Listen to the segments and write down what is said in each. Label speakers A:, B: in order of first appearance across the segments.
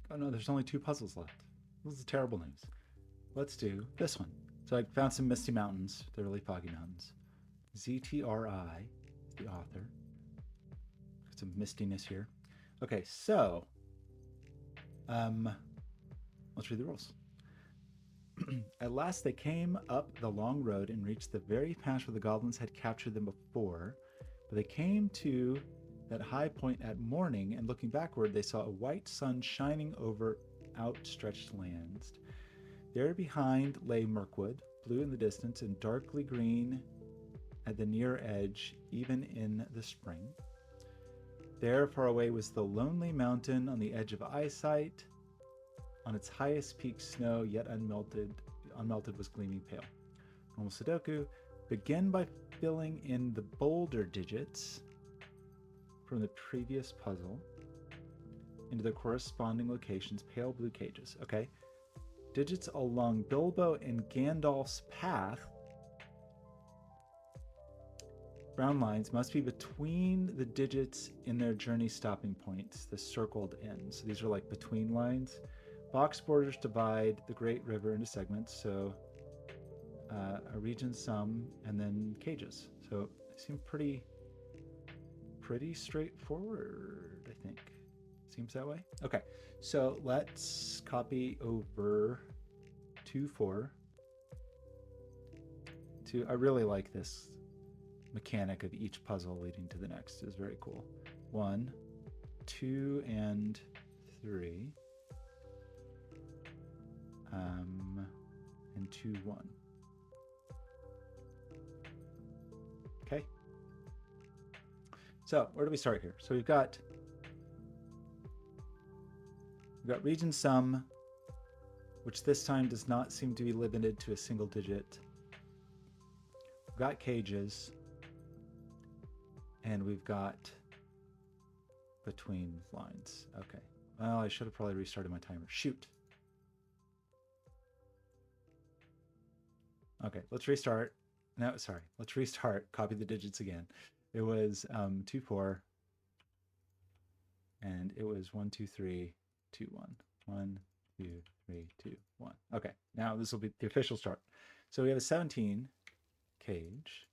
A: Oh no, there's only 2 puzzles left. This is terrible news. Let's do this one. So I found some misty mountains. They're really foggy mountains. ZTRI is the author. Got some mistiness here. Okay, so um, let's read the rules. At last they came up the long road and reached the very patch where the goblins had captured them before. But they came to that high point at morning, and looking backward, they saw a white sun shining over outstretched lands. There behind lay Mirkwood, blue in the distance and darkly green at the near edge, even in the spring. There far away was the lonely mountain on the edge of eyesight. On its highest peak, snow, yet unmelted was gleaming pale. Normal Sudoku. Begin by filling in the boulder digits from the previous puzzle into the corresponding locations, pale blue cages. Okay. Digits along Bilbo and Gandalf's path. Brown lines must be between the digits in their journey stopping points, the circled ends. So these are like between lines. Box borders divide the Great River into segments, so a region sum and then cages. So they seem pretty straightforward, I think. Seems that way. Okay, so let's copy over 2-4. I really like this mechanic of each puzzle leading to the next. Is very cool. 1, 2, and 3. And 2, 1. Okay. So where do we start here? So we've got region sum, which this time does not seem to be limited to a single digit. We've got cages, and we've got between lines. Okay. Well, I should have probably restarted my timer. Shoot. Okay, let's restart. No, sorry. Let's restart. Copy the digits again. It was 2, 4, and it was 1, 2, 3, 2, 1. 1, 2, 3, 2, 1. Okay, now this will be the official start. So we have a 17 cage.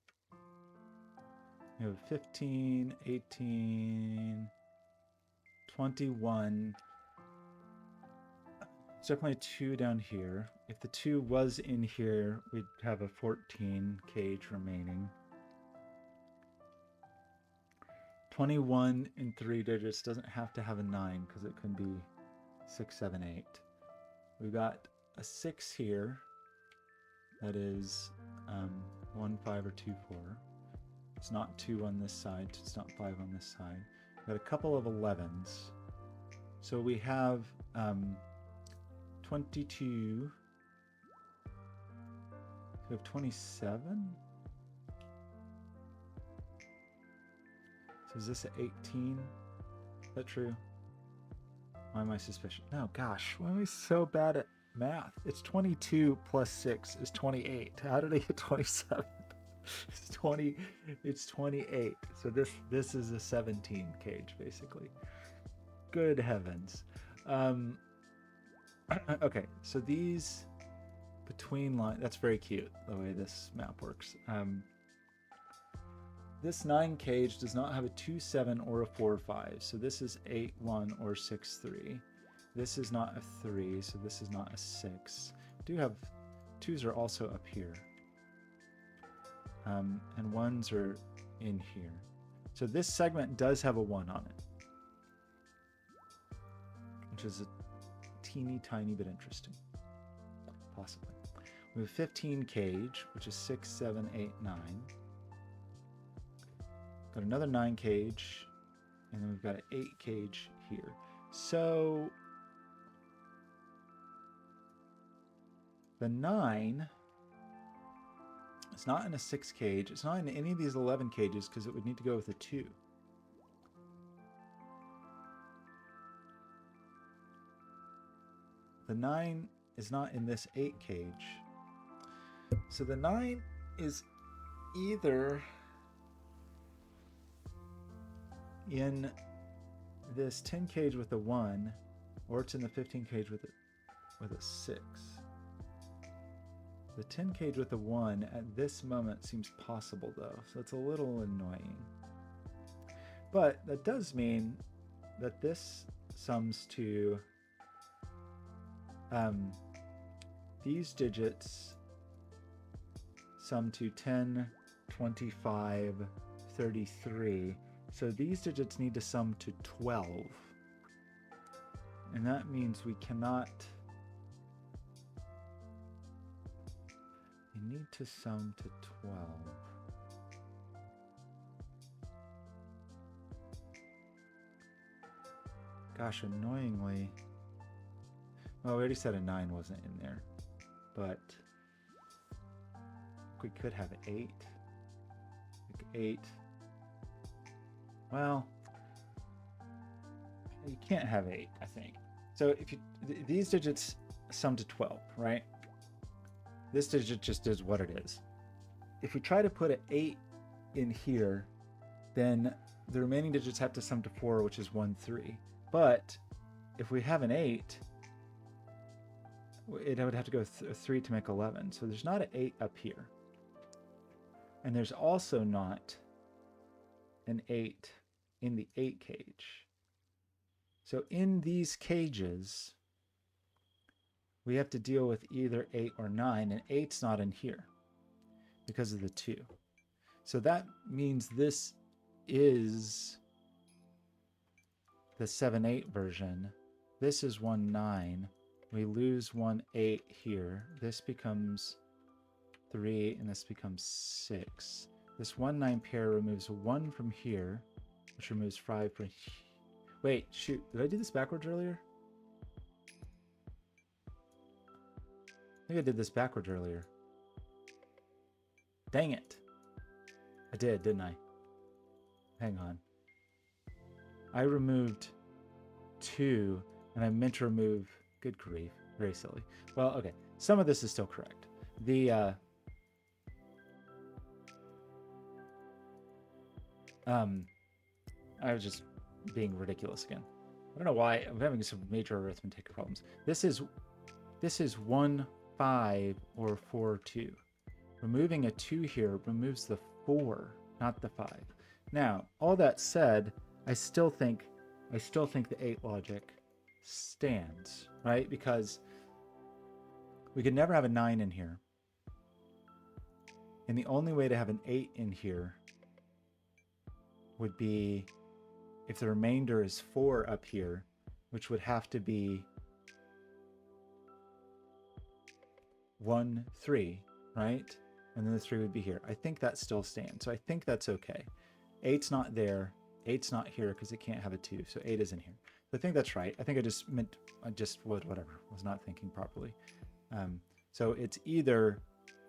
A: We have 15, 18, 21. There's definitely a 2 down here. If the 2 was in here, we'd have a 14 cage remaining. 21 in 3 digits doesn't have to have a 9 because it can be 6, 7, 8. We've got a 6 here. That is 1, 5, or 2, 4. It's not 2 on this side. It's not 5 on this side. We've got a couple of 11s. So we have 22. We have 27. So is this an 18? Is that true? Why am I suspicious? No, gosh, why am I so bad at math? It's 22 plus 6 is 28. How did I get 27? It's 20. It's 28. So this is a 17 cage, basically. Good heavens. Okay, so these between line, that's very cute the way this map works. This 9 cage does not have a 2, 7 or a 4, 5. So this is 8, 1 or 6, 3. This is not a 3, so this is not a 6. We do have 2s are also up here. And 1s are in here. So this segment does have a 1 on it, which is a teeny tiny bit interesting, possibly. We have 15 cage, which is 6, 7, 8, 9. Got another 9 cage, and then we've got an 8 cage here. So the 9 is not in a 6 cage. It's not in any of these 11 cages because it would need to go with a 2. The 9 is not in this 8 cage. So the 9 is either in this 10 cage with a 1 or it's in the 15 cage with a 6. The 10 cage with a 1 at this moment seems possible though, so it's a little annoying. But that does mean that this sums to these digits sum to 10, 25, 33. So these digits need to sum to 12. And that means we cannot... We need to sum to 12. Gosh, annoyingly... Well, we already said a 9 wasn't in there. But... we could have 8. Like 8. Well... You can't have 8, I think. So if you... These digits sum to 12, right? This digit just is what it is. If we try to put an 8 in here, then the remaining digits have to sum to 4, which is 1, 3. But if we have an 8, it would have to go 3 to make 11. So there's not an 8 up here. And there's also not an 8 in the 8 cage. So in these cages, we have to deal with either 8 or 9, and 8's not in here because of the 2. So that means this is the 7-8 version. This is 1-9. We lose 1-8 here. This becomes 3, and this becomes 6. This 1-9 pair removes 1 from here, which removes 5 from here. Wait, shoot. Did I do this backwards earlier? I think I did this backwards earlier. Dang it. I did, didn't I? Hang on. I removed 2, and I meant to remove... Good grief. Very silly. Well, okay. Some of this is still correct. The... I was just being ridiculous again. I don't know why. I'm having some major arithmetic problems. This is 1, 5, or 4, 2. Removing a 2 here removes the 4, not the 5. Now, all that said, I still think the 8 logic stands, right? Because we could never have a 9 in here. And the only way to have an 8 in here would be if the remainder is 4 up here, which would have to be 1, 3, right? And then the 3 would be here. I think that still stands. So I think that's okay. 8's not there. 8's not here because it can't have a 2. So 8 is in here. So I think that's right. I think I just whatever. Was not thinking properly. So it's either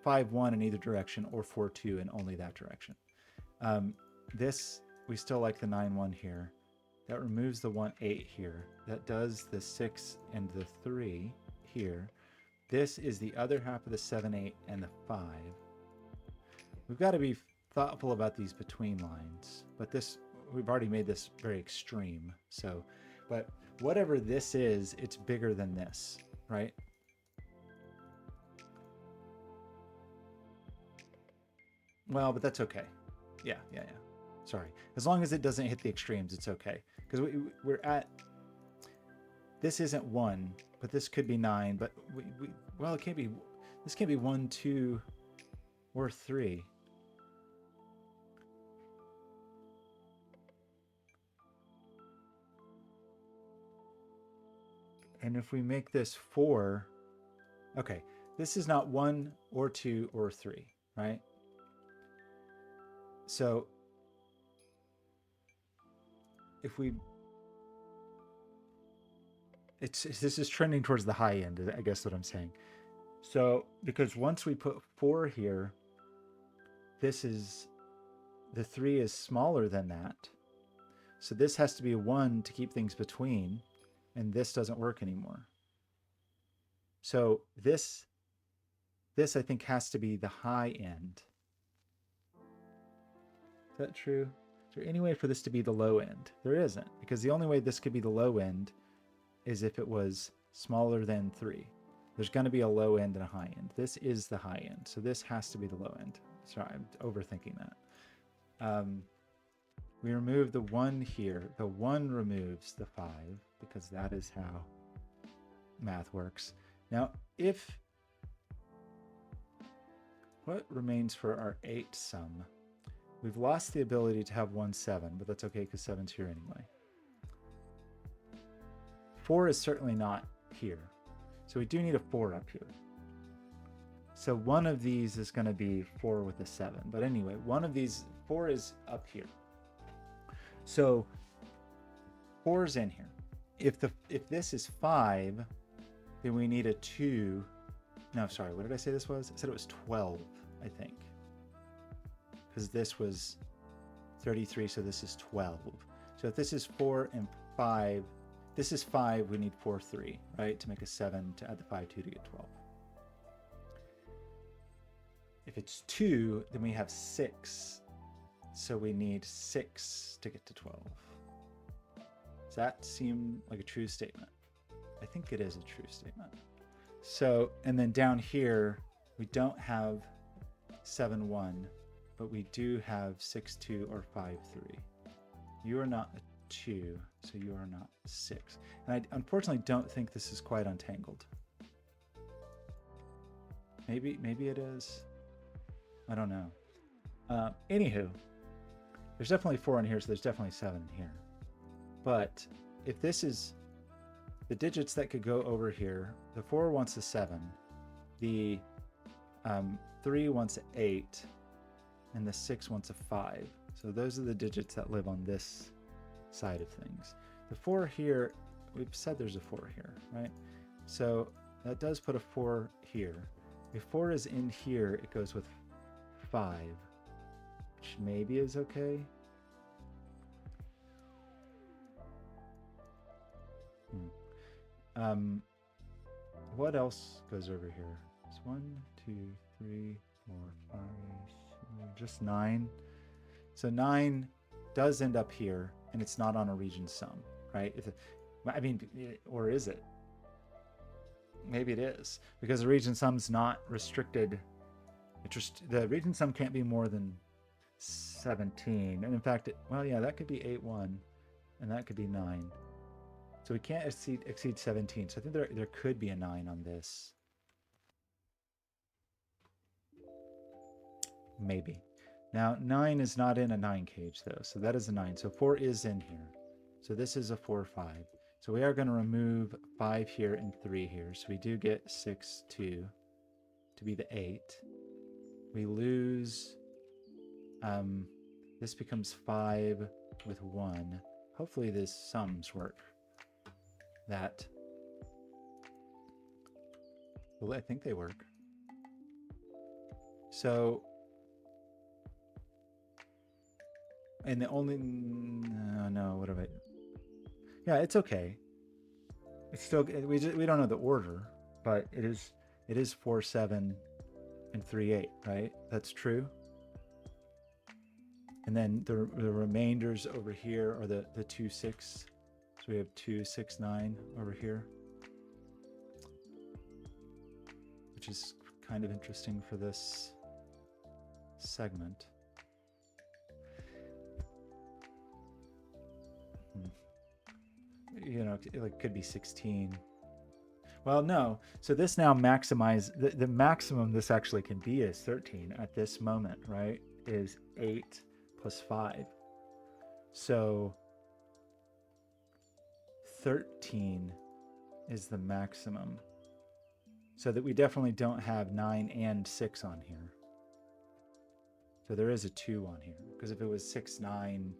A: 5, 1 in either direction or 4, 2 in only that direction. This, we still like the 9, 1 here. That removes the 1, 8 here. That does the 6 and the 3 here. This is the other half of the 7, 8, and the 5. We've got to be thoughtful about these between lines, but this, we've already made this very extreme. So, but whatever this is, it's bigger than this, right? Well, but that's okay. Yeah. Sorry. As long as it doesn't hit the extremes, it's okay. Because we're at, this isn't 1, but this could be 9, but well, it can't be, this can't be 1, 2, or 3. And if we make this 4, okay, this is not 1 or 2 or 3, right? So if we, this is trending towards the high end, I guess what I'm saying. So because once we put 4 here, this is, the 3 is smaller than that. So this has to be a 1 to keep things between, and this doesn't work anymore. So this I think has to be the high end. Is that true? Is there any way for this to be the low end? There isn't, because the only way this could be the low end is if it was smaller than 3. There's going to be a low end and a high end. This is the high end, so this has to be the low end. Sorry, I'm overthinking that. We remove the 1 here. The 1 removes the 5 because that is how math works. Now, what remains for our 8 sum? We've lost the ability to have 1 7, but that's okay because 7's here anyway. 4 is certainly not here. So we do need a 4 up here. So one of these is going to be 4 with a 7. But anyway, one of these, 4 is up here. So 4 is in here. If this is 5, then we need a 2. No, sorry, what did I say this was? I said it was 12, I think. Because this was 33, so this is 12. So if this is 4 and 5, this is 5, we need 4, 3, right? To make a 7, to add the 5, 2 to get 12. If it's 2, then we have 6. So we need 6 to get to 12. Does that seem like a true statement? I think it is a true statement. So, and then down here, we don't have 7, 1, but we do have 6, 2, or 5, 3. You are not a 2, so you are not 6. And I unfortunately don't think this is quite untangled. Maybe it is. I don't know. Anywho, there's definitely 4 in here, so there's definitely 7 in here. But if this is the digits that could go over here, the 4 wants a 7, the 3 wants an 8, and the 6 wants a 5. So those are the digits that live on this side of things. The 4 here, we've said there's a 4 here, right? So that does put a 4 here. If 4 is in here, it goes with 5, which maybe is okay. What else goes over here? It's 1, 2, 3, 4, 5, just 9. So 9 does end up here, and it's not on a region sum, right? I mean, or is it? Maybe it is, because the region sum's not restricted. The region sum can't be more than 17, and in fact, well, yeah, that could be 8, 1, and that could be 9. So we can't exceed 17. So I think there could be a 9 on this. Maybe. Now 9 is not in a 9 cage though, so that is a 9. So 4 is in here. So this is a 4, 5. So we are going to remove 5 here and 3 here. So we do get 6, 2 to be the 8. We lose, this becomes 5 with 1. Hopefully these sums work. Well, I think they work. So, and the only, no, what have I, yeah, it's okay. It's still, we don't know the order, but it is 4, 7, and 3, 8, right? That's true. And then the remainders over here are the 2, 6. So we have 2, 6, 9 over here, which is kind of interesting for this segment. You know, it could be 16. Well, no. So this now the maximum this actually can be is 13 at this moment, right? Is 8 plus 5. So 13 is the maximum. So that we definitely don't have 9 and 6 on here. So there is a 2 on here. Because if it was 6, 9,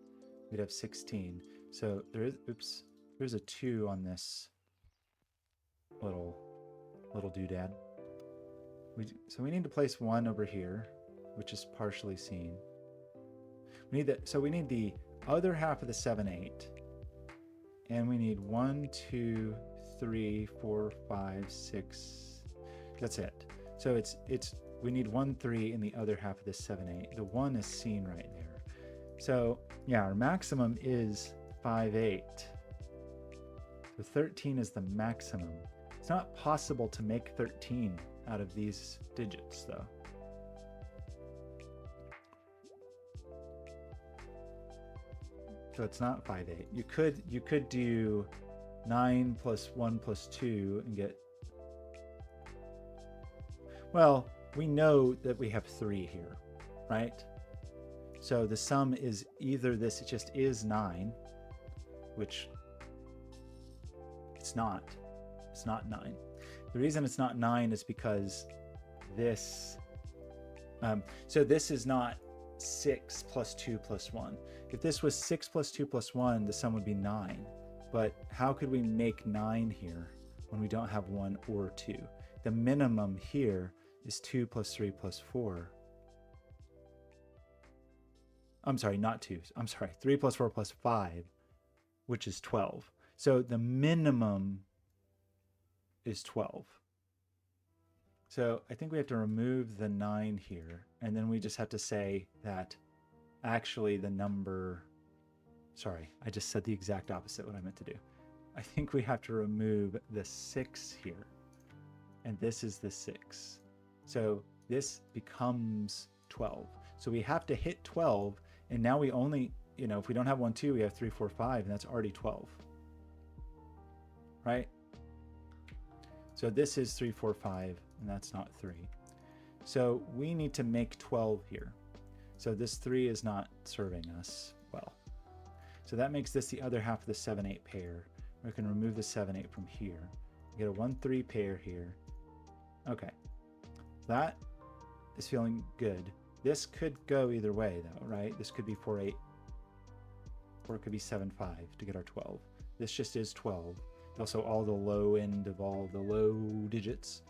A: we'd have 16. So there's a 2 on this little doodad. So we need to place 1 over here, which is partially seen. We need the other half of the 7, 8. And we need 1, 2, 3, 4, 5, 6. That's it. So we need 1, 3 in the other half of this 7, 8. The 1 is seen right there. So yeah, our maximum is 5, 8. So 13 is the maximum. It's not possible to make 13 out of these digits, though. So it's not 5, 8. You could do 9 plus 1 plus 2 and get... Well, we know that we have 3 here, right? So the sum is either this, it just is 9, which it's not. It's not 9. The reason it's not 9 is because this... so this is not 6 plus 2 plus 1. If this was 6 plus 2 plus 1, the sum would be 9. But how could we make 9 here when we don't have 1 or 2? The minimum here is 2 plus 3 plus 4. I'm sorry, not 2. I'm sorry, 3 plus 4 plus 5, which is 12. So the minimum is 12. So I think we have to remove the 9 here, and then we just have to say that actually the number... Sorry, I just said the exact opposite what I meant to do. I think we have to remove the 6 here, and this is the 6. So this becomes 12. So we have to hit 12, and now we only, you know, if we don't have 1, 2, we have 3, 4, 5, and that's already 12. Right? So this is 3, 4, 5, and that's not 3. So we need to make 12 here. So this 3 is not serving us well. So that makes this the other half of the 7, 8 pair. We can remove the 7, 8 from here. We get a 1, 3 pair here. Okay. That is feeling good. This could go either way though, right? This could be 4, 8, or it could be 7, 5 to get our 12. This just is 12. Also all the low end of all the low digits.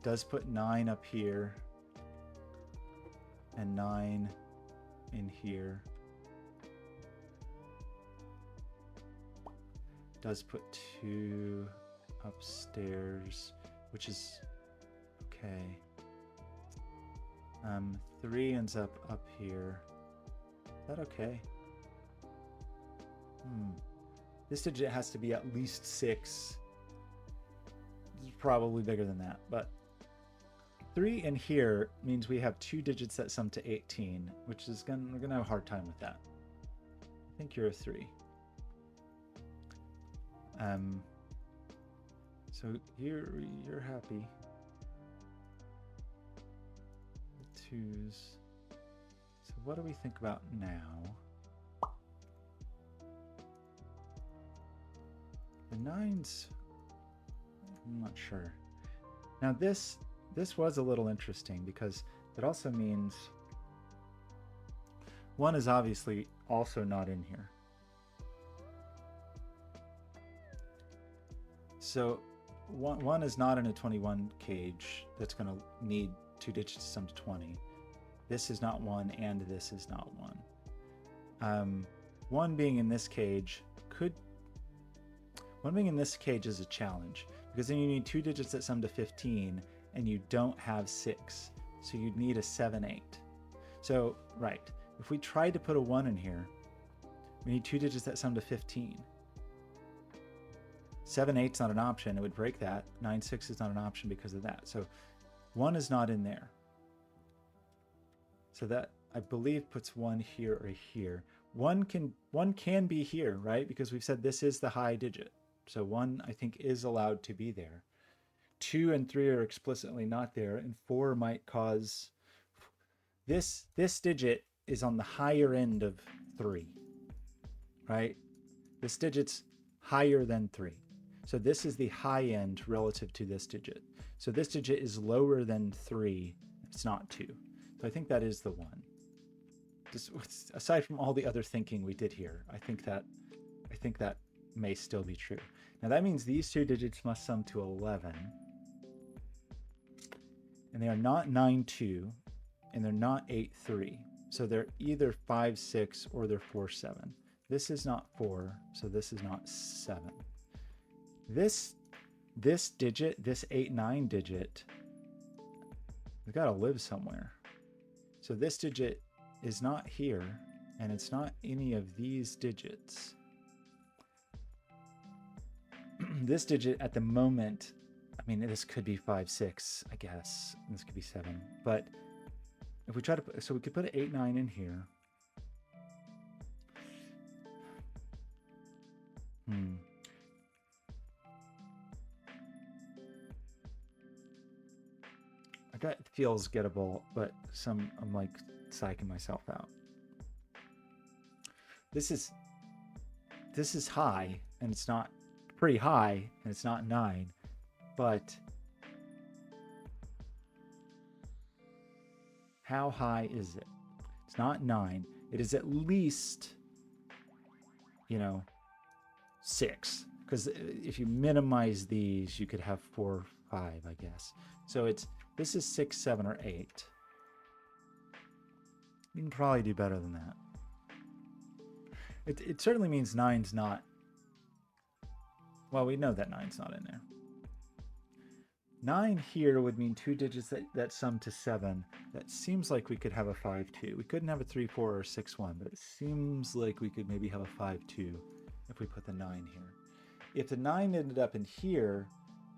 A: Does put 9 up here and 9 in here. Does put 2 upstairs, which is okay. 3 ends up here. Is that okay? This digit has to be at least 6. It's probably bigger than that, but 3 in here means we have 2 digits that sum to 18, which is we're gonna have a hard time with that. I think you're a 3. So you're happy. The 2s. So what do we think about now? The 9s, I'm not sure. Now this was a little interesting because it also means 1 is obviously also not in here. So 1 is not in a 21 cage that's going to need 2 digits to sum to 20. This is not 1 and this is not 1. 1 being in this cage could... 1 being in this cage is a challenge because then you need 2 digits that sum to 15 and you don't have 6. So you'd need a 7, 8. So, right, if we tried to put a 1 in here, we need 2 digits that sum to 15. 7, 8 is not an option. It would break that. 9, 6 is not an option because of that. So 1 is not in there. So that, I believe, puts 1 here or here. 1 can be here, right? Because we've said this is the high digit. So 1, I think, is allowed to be there. 2 and 3 are explicitly not there, and 4 might cause... This digit is on the higher end of 3, right? This digit's higher than 3. So this is the high end relative to this digit. So this digit is lower than 3. It's not 2. So I think that is the 1. Just aside from all the other thinking we did here, I think that may still be true. Now that means these 2 digits must sum to 11. And they are not 9, 2, and they're not 8, 3. So they're either 5, 6, or they're 4, 7. This is not 4, so this is not 7. This digit, this 8, 9 digit, we've got to live somewhere. So this digit is not here, and it's not any of these digits. this digit at the moment, I mean, this could be 5, 6, I guess. And this could be 7. But if we try to put, so we could put an 8, 9 in here. That feels gettable, but I'm like psyching myself out. This is high, and it's not pretty high, and it's not 9, but how high is it? It's not 9. It is at least, 6, because if you minimize these, you could have 4, 5, I guess. So this is 6, 7, or 8. You can probably do better than that. It certainly means 9's not. Well, we know that 9's not in there. 9 here would mean 2 digits that sum to 7. That seems like we could have a 5, 2. We couldn't have a 3, 4, or 6, 1, but it seems like we could maybe have a 5, 2 if we put the 9 here. If the 9 ended up in here,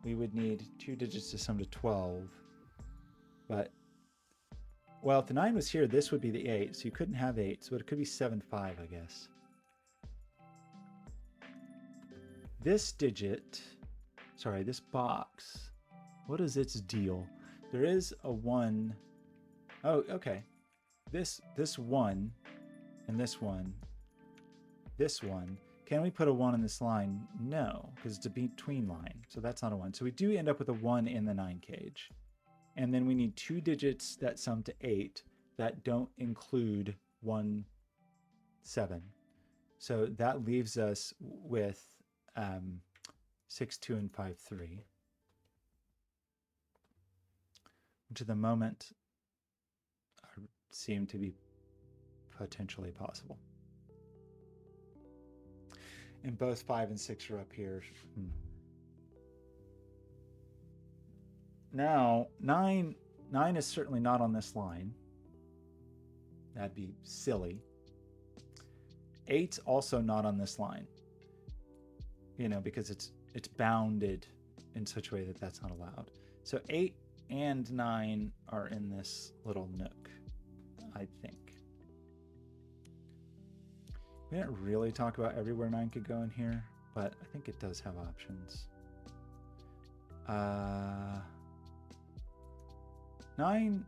A: we would need 2 digits to sum to 12. But, well, if the 9 was here, this would be the 8, so you couldn't have 8, so it could be 7, 5, I guess. This digit, sorry, this box, what is its deal? There is a 1. Oh, okay. This 1 and this 1. This 1. Can we put a 1 in this line? No, because it's a between line, so that's not a 1. So we do end up with a 1 in the 9 cage. And then we need 2 digits that sum to 8 that don't include 1, 7. So that leaves us with 6, 2, and 5, 3. Which at the moment seem to be potentially possible. And both 5 and 6 are up here. Now, 9 is certainly not on this line. That'd be silly. 8's also not on this line. Because it's bounded in such a way that that's not allowed. So 8 and 9 are in this little nook, I think. We didn't really talk about everywhere 9 could go in here, but I think it does have options. 9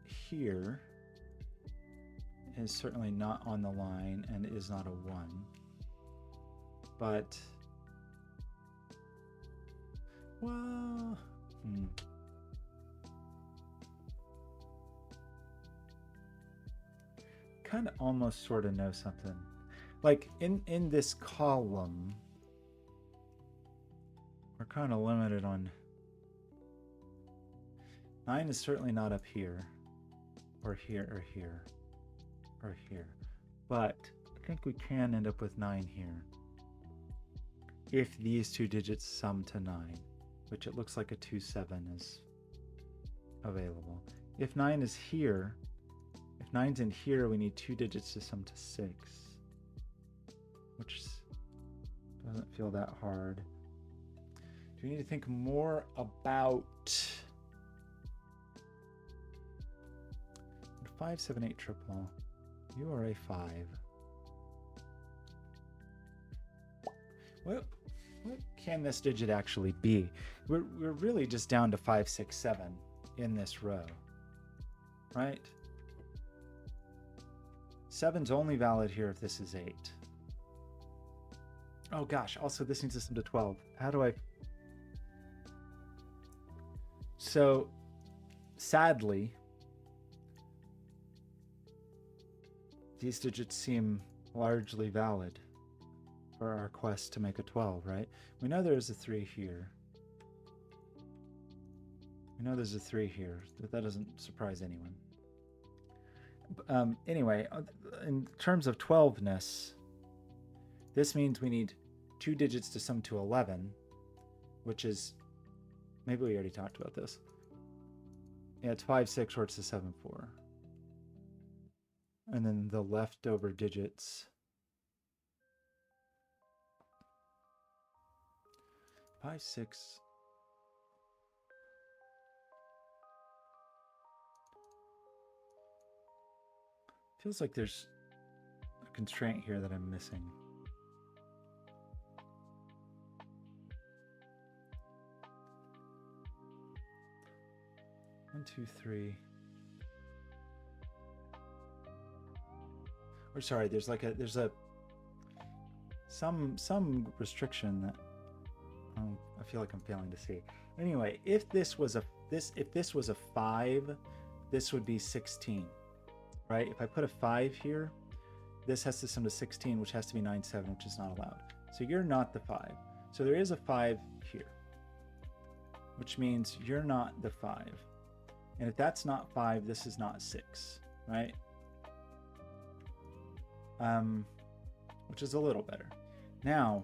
A: here is certainly not on the line and is not a 1. But, well, kind of almost sort of know something. Like in this column, we're kind of limited on 9 is certainly not up here, or here, or here, or here. But I think we can end up with 9 here. If these 2 digits sum to 9, which it looks like a 2, 7 is available. If 9 is here, if 9's in here, we need 2 digits to sum to 6, which doesn't feel that hard. Do we need to think more about 5, 7, 8 triple? You are a 5. What can this digit actually be? We're really just down to 5, 6, 7 in this row, right? 7's only valid here if this is 8. Oh gosh, also this needs to sum to 12. How do I... So, sadly, these digits seem largely valid for our quest to make a 12, right? We know there's a 3 here. We know there's a 3 here, but that doesn't surprise anyone. Anyway, in terms of 12ness, this means we need 2 digits to sum to 11, which is, maybe we already talked about this. Yeah, it's 5, 6, or it's a 7, 4. And then the leftover digits. 5, 6. Feels like there's a constraint here that I'm missing. One, two, three. Or sorry, there's some restriction that I feel like I'm failing to see. Anyway, if this was a 5, this would be 16, right? If I put a 5 here, this has to sum to 16, which has to be 9, 7, which is not allowed. So you're not the 5. So there is a 5 here, which means you're not the 5. And if that's not 5, this is not 6, right? Which is a little better. Now,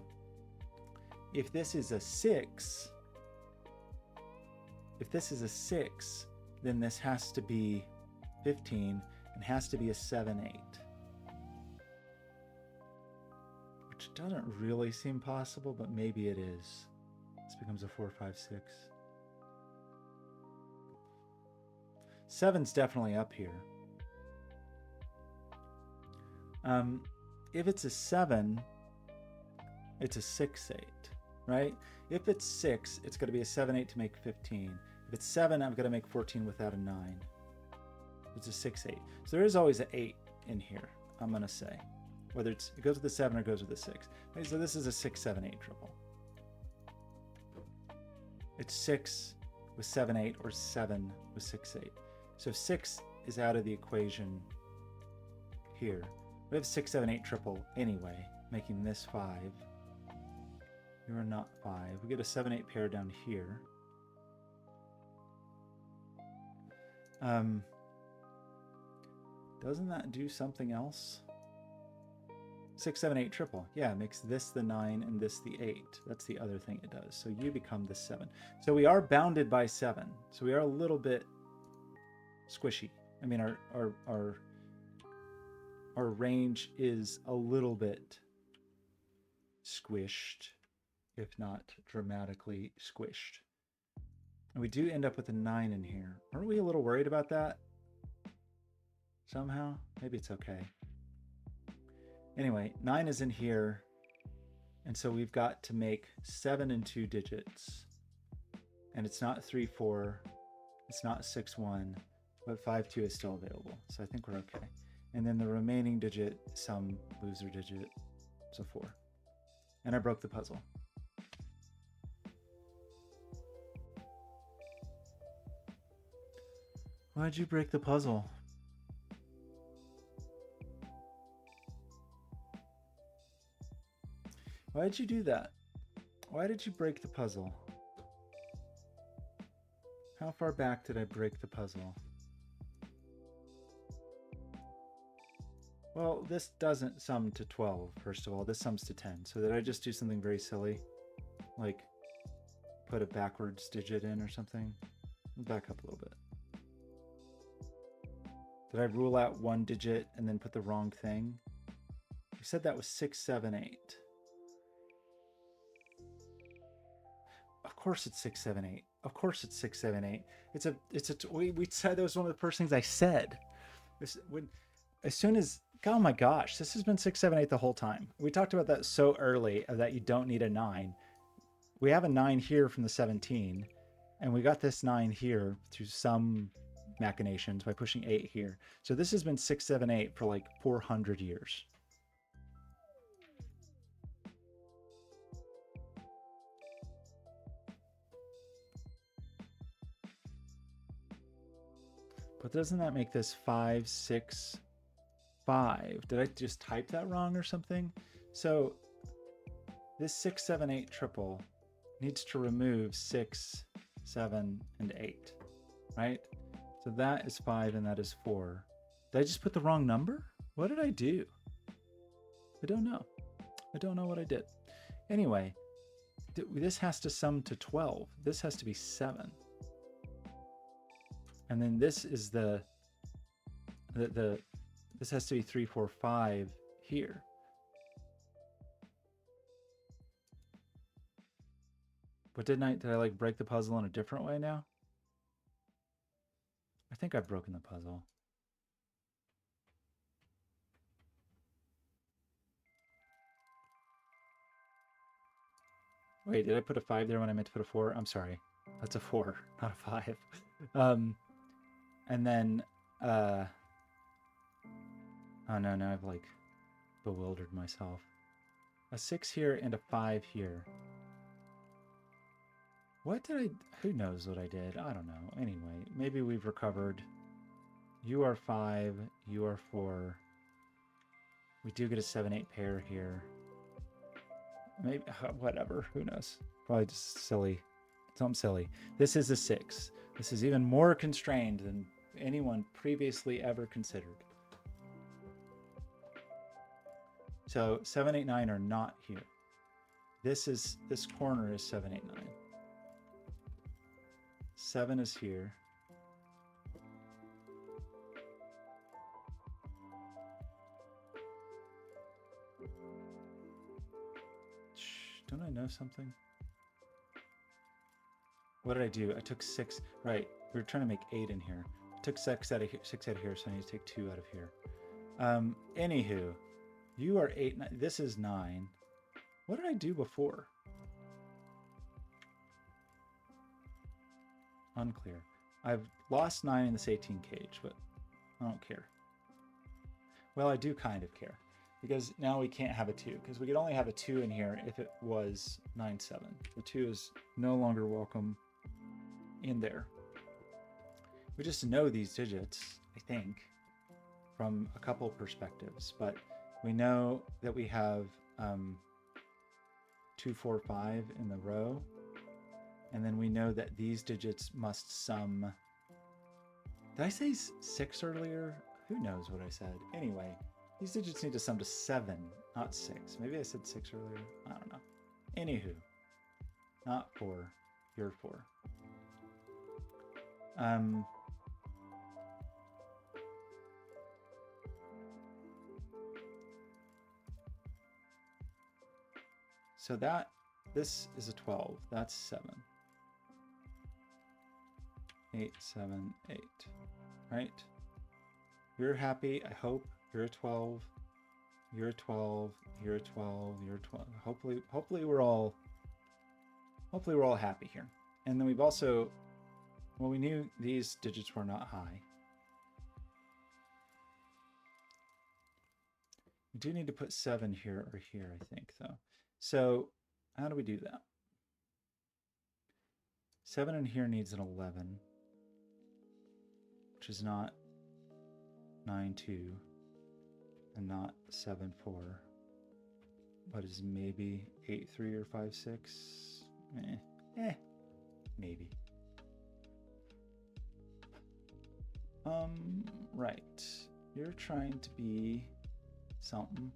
A: if this is a 6, then this has to be 15 and has to be a 7, 8. Which doesn't really seem possible, but maybe it is. This becomes a 4, 5, 6. 7's definitely up here. If it's a 7, it's a 6, 8, right? If it's 6, it's going to be a 7, 8 to make 15. If it's 7, I've got to make 14 without a 9. It's a 6, 8. So there is always an 8 in here, I'm going to say. Whether it goes with the 7 or goes with the 6. Okay, so this is a 6, 7, 8 triple. It's 6 with 7, 8 or 7 with 6, 8. So 6 is out of the equation here. We have 6, 7, 8 triple anyway, making this 5. You are not 5. We get a 7, 8 pair down here. Doesn't that do something else? 6, 7, 8 triple. Yeah, it makes this the 9 and this the 8. That's the other thing it does. So you become the 7. So we are bounded by 7. So we are a little bit squishy. I mean, our range is a little bit squished, if not dramatically squished. And we do end up with a 9 in here. Aren't we a little worried about that? Somehow? Maybe it's okay. Anyway, 9 is in here. And so we've got to make 7 in 2 digits. And it's not 3, 4. It's not 6, 1. But 5, 2 is still available. So I think we're okay. And then the remaining digit, some loser digit, so 4. And I broke the puzzle. Why'd you break the puzzle? Why did you do that? Why did you break the puzzle? How far back did I break the puzzle? Well, this doesn't sum to 12, first of all. This sums to 10. So did I just do something very silly? Like put a backwards digit in or something? Back up a little bit. Did I rule out one digit and then put the wrong thing? You said that was 6, 7, 8. Of course it's 6, 7, 8. Of course it's 6, 7, 8. We said that was one of the first things I said. As soon as, oh my gosh, this has been 6, 7, 8 the whole time. We talked about that so early that you don't need a 9. We have a 9 here from the 17, and we got this 9 here through some machinations by pushing 8 here. So this has been 6, 7, 8 for like 400 years. But doesn't that make this 5, 6, 5? Did I just type that wrong or something? So this 6, 7, 8 triple needs to remove 6, 7, and 8, right? So that is 5 and that is 4. Did I just put the wrong number? What did I do? I don't know. I don't know what I did. Anyway, this has to sum to 12. This has to be 7. And then this is this has to be 3, 4, 5 here. But did I like break the puzzle in a different way now? I think I've broken the puzzle. Wait, did I put a 5 there when I meant to put a 4? I'm sorry. That's a 4, not a 5. And then, oh no, now I've like bewildered myself. A 6 here and a 5 here. What did who knows what I did? I don't know. Anyway, maybe we've recovered. You are 5, you are 4. We do get a 7-8 pair here. Maybe, whatever, who knows? Probably just silly. Something silly. This is a 6. This is even more constrained than anyone previously ever considered. So 7, 8, 9 are not here. This corner is 7, 8, 9. 7 is here. Don't I know something? What did I do? I took 6. Right, we were trying to make 8 in here. I took 6 out of here, so I need to take 2 out of here. Anywho, you are 8. This is 9. What did I do before? Unclear. I've lost 9 in this 18 cage, but I don't care. Well, I do kind of care, because now we can't have a 2, because we could only have a 2 in here if it was 9, 7. The 2 is no longer welcome in there. We just know these digits, I think, from a couple perspectives, but we know that we have 2, 4, 5 in the row, and then we know that these digits must sum. Did I say 6 earlier? Who knows what I said? Anyway, these digits need to sum to 7, not 6. Maybe I said 6 earlier. I don't know. Anywho, not 4. You're 4. So this is a 12. That's 7. 8, 7, 8. Right? You're happy, I hope. You're a 12. You're a 12. You're a 12. You're a 12. Hopefully we're all happy here. And then we've also, well, we knew these digits were not high. We do need to put 7 here or here, I think, though. So how do we do that? 7 in here needs an 11, which is not 9, 2, and not 7, 4, but is maybe 8, 3 or 5, 6. Maybe. Right. You're trying to be something.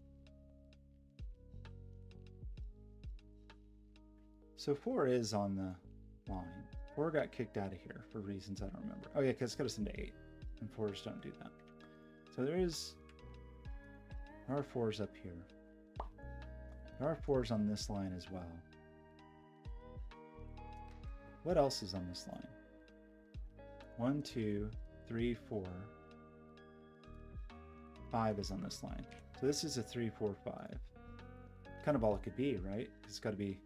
A: So 4 is on the line. 4 got kicked out of here for reasons I don't remember. Oh yeah, because it's got us into 8, and 4s don't do that. So there are 4s up here. There are 4s on this line as well. What else is on this line? 1, 2, 3, 4. 5 is on this line. So this is a 3, 4, 5. Kind of all it could be, right? It's got to be,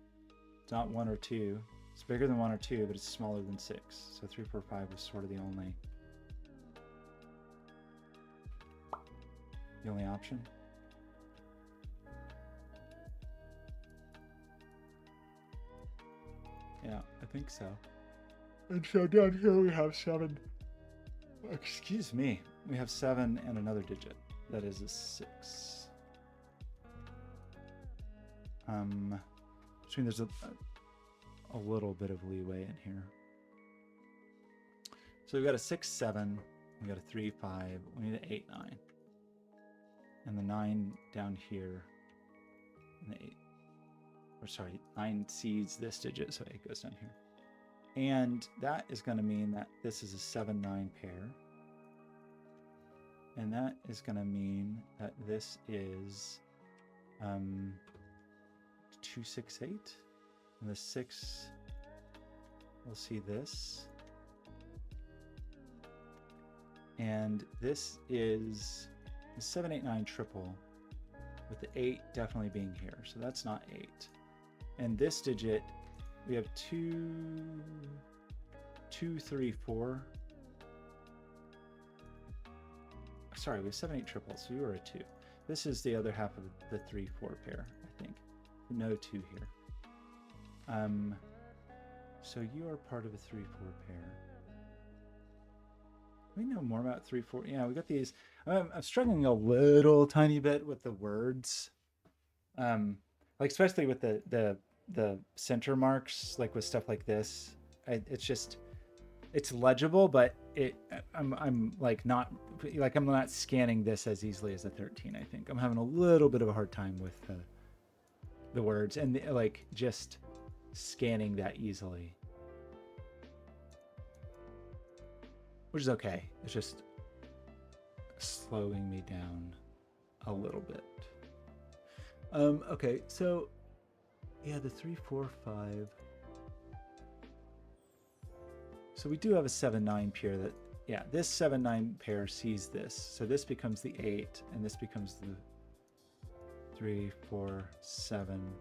A: it's not 1 or 2. It's bigger than 1 or 2, but it's smaller than 6. So 3, 4, 5 was sort of the only option. Yeah, I think so. And so down here we have 7. Excuse me. We have 7 and another digit. That is a 6. Which means there's a little bit of leeway in here. So we've got a 6, 7. We got a 3, 5. We need an 8, 9. And the 9 down here. And the 8. Or sorry, 9 seeds this digit, so 8 goes down here. And that is going to mean that this is a 7, 9 pair. And that is going to mean that this is 2, 6, 8. And the 6 we'll see this. And this is the 789 triple, with the 8 definitely being here. So that's not 8. And this digit, we have 2, 3, 4. Sorry, we have 7, 8 triple, so you are a 2. This is the other half of the 3, 4 pair, I think. No 2 here. So you are part of a 3, 4 pair. We know more about 3, 4. Yeah, we got these. I'm struggling a little tiny bit with the words, like especially with the center marks, like with stuff like this. It's just, it's legible, but I'm like not like I'm not scanning this as easily as a 13. I think I'm having a little bit of a hard time with the words and like just scanning that easily. Which is okay. It's just slowing me down a little bit. Okay, so yeah, the 3, 4, 5. So we do have a 7, 9 pair that, yeah, this 7, 9 pair sees this. So this becomes the 8, and this becomes the 3, 4, 7,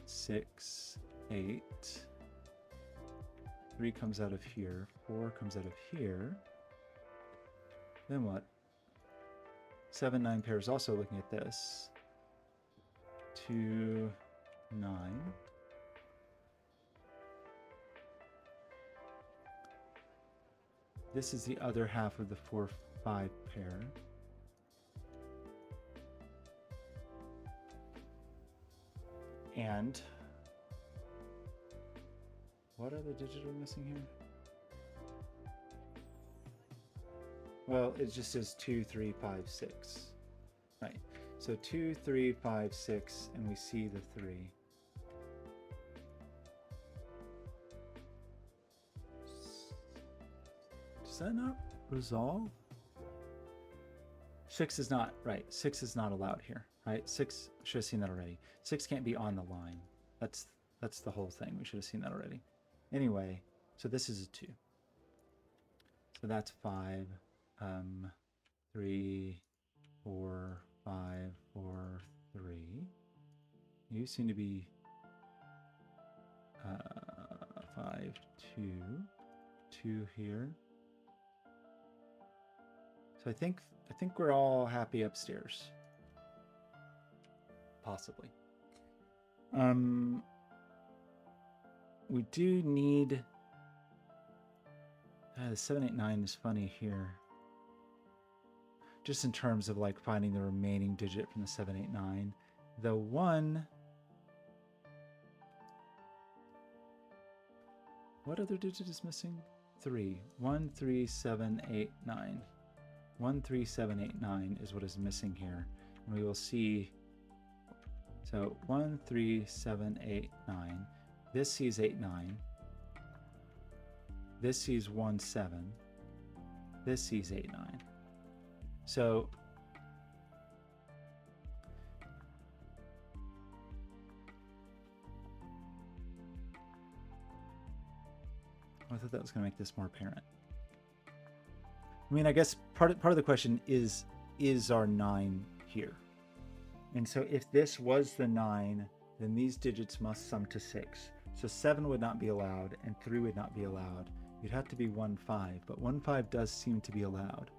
A: 6, 8. 3 comes out of here, 4 comes out of here. Then what? 7, 9 pair is also looking at this. 2, 9. This is the other half of the 4, 5 pair. And what other digit are we missing here? Well, it just says 2, 3, 5, 6. Right. So 2, 3, 5, 6, and we see the 3. Does that not resolve? 6 is not, right. 6 is not allowed here, right? 6, should have seen that already. 6 can't be on the line. That's the whole thing. We should have seen that already. Anyway, so this is a 2. So that's 5, 3, 4, 5, 4, 3. You seem to be 5, 2, 2 here. So I think we're all happy upstairs. Possibly. We do need the 789 is funny here. Just in terms of like finding the remaining digit from the 789. The 1. What other digit is missing? 3. 1, 3, 7, 8, 9. 1, 3, 7, 8, 9 is what is missing here. And we will see. So 1, 3, 7, 8, 9. This sees 8, 9. This sees 1, 7. This sees 8, 9. So I thought that was going to make this more apparent. I mean, I guess part of the question is our 9 here? And so if this was the 9, then these digits must sum to 6. So 7 would not be allowed, and 3 would not be allowed. You'd have to be 1, 5, but 1, 5 does seem to be allowed.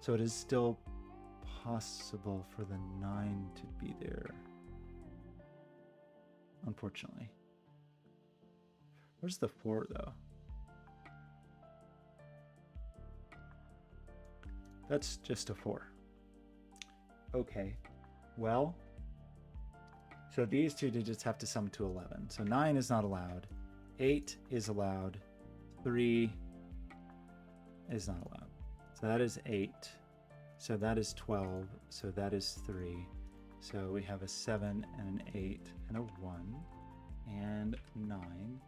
A: So it is still possible for the 9 to be there. Unfortunately. Where's the 4 though? That's just a 4. Okay, well, so these two digits have to sum to 11. So 9 is not allowed. 8 is allowed. 3 is not allowed. So that is 8. So that is 12. So that is 3. So we have a 7 and an 8 and a 1 and 9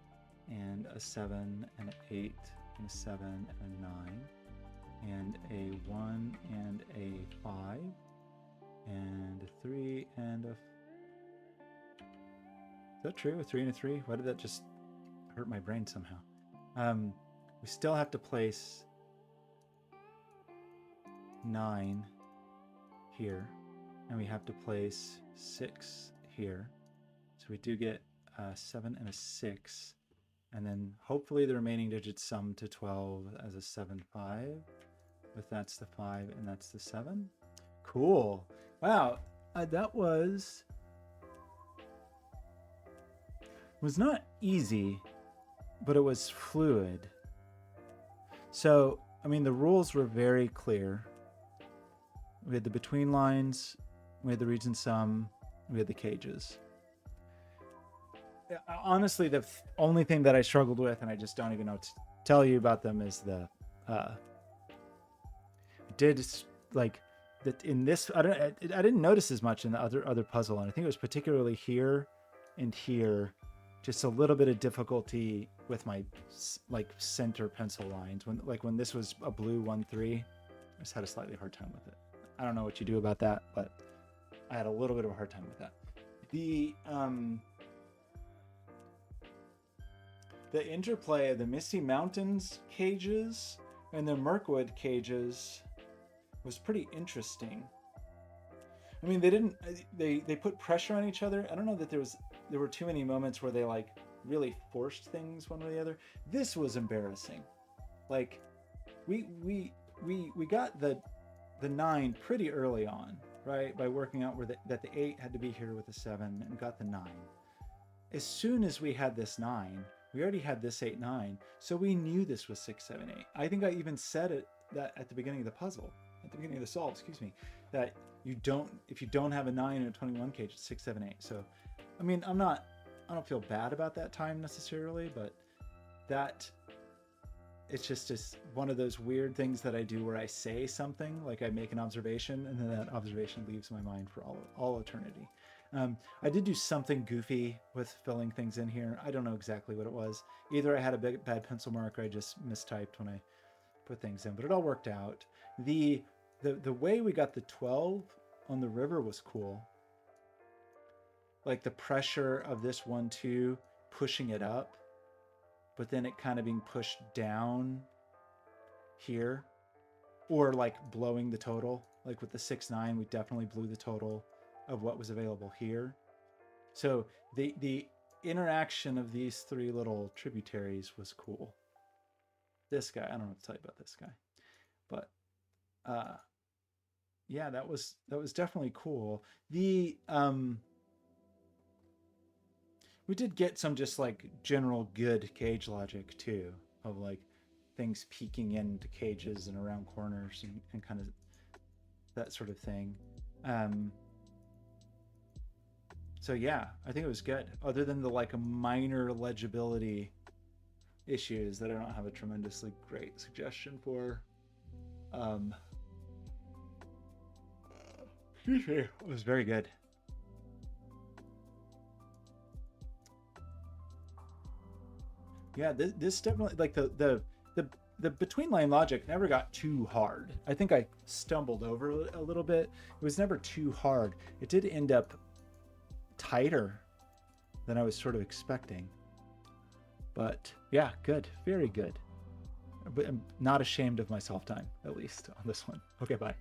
A: and a 7 and an 8 and a 7 and a 9 and a 1 and a 5 and a 3 and a... Is that true? A 3 and a 3? Why did that just... hurt my brain somehow. We still have to place 9 here, and we have to place 6 here. So we do get a 7 and a 6, and then hopefully the remaining digits sum to 12 as a 7, 5. If that's the 5 and that's the 7. Cool. Wow, that was not easy, but it was fluid. So, I mean, the rules were very clear. We had the between lines, we had the region sum, we had the cages. Honestly, the only thing that I struggled with, and I just don't even know what to tell you about them, is the did like that in this. I didn't notice as much in the other puzzle, and I think it was particularly here and here, just a little bit of difficulty with my like center pencil lines. When this was a blue 1-3, I just had a slightly hard time with it. I don't know what you do about that, but I had a little bit of a hard time with that. The interplay of the Misty Mountains cages and the Mirkwood cages was pretty interesting. I mean, they put pressure on each other. I don't know that there were too many moments where they like really forced things one way or the other. This was embarrassing. Like we got the 9 pretty early on, right? By working out that the 8 had to be here with the 7, and got the 9. As soon as we had this 9, we already had this 8, 9, so we knew this was 6, 7, 8. I think I even said that at the beginning of the puzzle, at the beginning of the solve, excuse me, that if you don't have a 9 and a 21 cage, it's 6, 7, 8. So, I mean, I don't feel bad about that time necessarily, but it's just one of those weird things that I do where I say something, like I make an observation, and then that observation leaves my mind for all eternity. I did do something goofy with filling things in here. I don't know exactly what it was. Either I had a bad pencil mark, or I just mistyped when I put things in, but it all worked out. The way we got the 12 on the river was cool. Like the pressure of this 1-2 pushing it up, but then it kind of being pushed down here, or like blowing the total. Like with the 6-9, we definitely blew the total of what was available here. So the interaction of these 3 little tributaries was cool. This guy, I don't know what to tell you about this guy, but yeah, that was definitely cool. We did get some just like general good cage logic too, of like things peeking into cages and around corners and kind of that sort of thing. So yeah, I think it was good, other than the like minor legibility issues that I don't have a tremendously great suggestion for. It was very good. Yeah, this definitely, like the between line logic never got too hard. I think I stumbled over a little bit. It was never too hard. It did end up tighter than I was sort of expecting. But yeah, good, very good. But I'm not ashamed of my self time, at least on this one. Okay, bye.